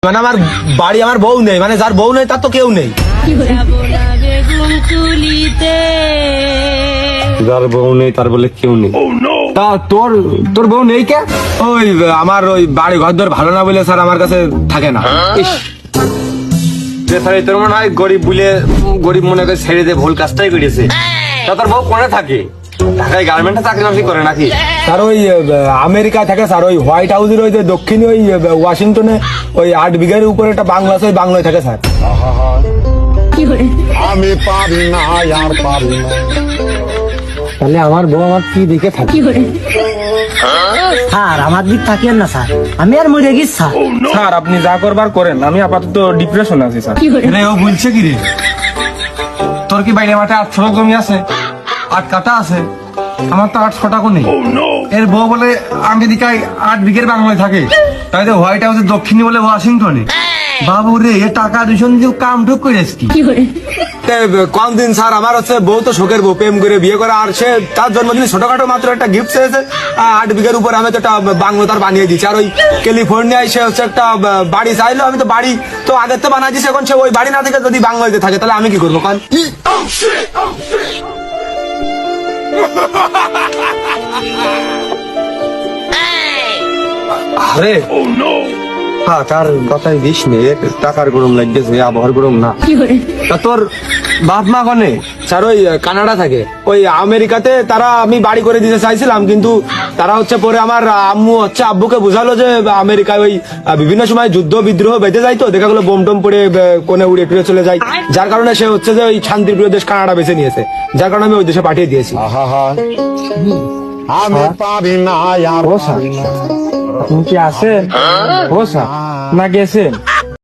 মানে আমার বাড়ি আমার বউ নেই, মানে যার বউ নেই তার তো কেউ নেই। যার বউ নেই তার বলে কেউ নেই। তা তোর তোর বউ নেই কে? ওই আমার ওই বাড়ি ঘর দর ভালো না বলে স্যার আমার কাছে থাকে না। ইস, যে স্যার তোর মনে হয় গরিব বলে গরিব মনে করে ছেড়ে দিয়ে ভুল কাজটাই করেছে। তা তোর বউ কোনে থাকে? ঢাকায় গার্মেন্টে চাকরি বাকরি করে নাকি? স্যার ওই আমেরিকায় থাকে স্যার, ওই হোয়াইট হাউসের ওই যে দক্ষিণে ওই ওয়াশিংটনে ওই 8 বিঘার উপরে একটা বাংলা আছে, ওই বাংলায় থাকে স্যার। আমি পারি না আর পারি না। তাহলে আমার বউ আমার কি দিকে থাকে? স্যার আমার দিক তাকিয়েন না স্যার, আমি আর মরে গেছি স্যার। স্যার আপনি যা করবার করেন, আমি আপাতত ডিপ্রেশন আছি স্যার। রে ও বলছে কি রে? তোর কি বাইরে মাঠে 8 ছটা জমি আছে, 8 কাটা আছে? আমার তো 8 ছটাকও নেই। এর বউ বলে আমেরিকায় 8 বিঘের বাংলায় থাকে, তাই তো হোয়াইট হাউসের দক্ষিণে বলে ওয়াশিংটনে। বাবু রে, এ টাকা দূষণ দিয়ে কাম ঠুক করে কি? কোন দিন স্যার আমার হচ্ছে বউ তো শোকের বউ, প্রেম করে বিয়ে করে, আর সে তার জন্মদিনে ছোটখাটো মাত্র একটা গিফট চেয়েছে 8 বিঘার উপর। আমি তো একটা বাংলো তার বানিয়ে দিচ্ছি। আর ওই ক্যালিফোর্নিয়ায় সে হচ্ছে একটা বাড়ি চাইলো, আমি তো বাড়ি তো আগের তো বানিয়ে দিচ্ছি। এখন সে ওই বাড়ি না থেকে যদি বাংলাতে থাকে তাহলে আমি কি করবো কান? আরে হ্যাঁ, তার কথাই দিস নে, টাকার গরম লাগতেছে, আবহাওয়ার গরম না। তা তোর বাপ মা কনে? স্যার ওই কানাডা থাকে, ওই আমেরিকাতে তারা আমি বাড়ি করে দিতে চাইছিলাম, কিন্তু তারা হচ্ছে পরে আমার আম্মু হচ্ছে আব্বুকে বোঝালো যে আমেরিকায় ওই বিভিন্ন সময় যুদ্ধ বিদ্রোহ বেঁধে যায়, তো দেখা গেলো বোম টোম পড়ে কোনে উড়ে টুড়ে চলে যায়, যার কারণে সে হচ্ছে যে ওই শান্তিপ্রিয় দেশ কানাডা বেছে নিয়েছে, যার কারণে আমি ওই দেশে পাঠিয়ে দিয়েছি। আমি পারি না আর পারি না। আপনি কি আছেন? ও স্যার না গেছেন?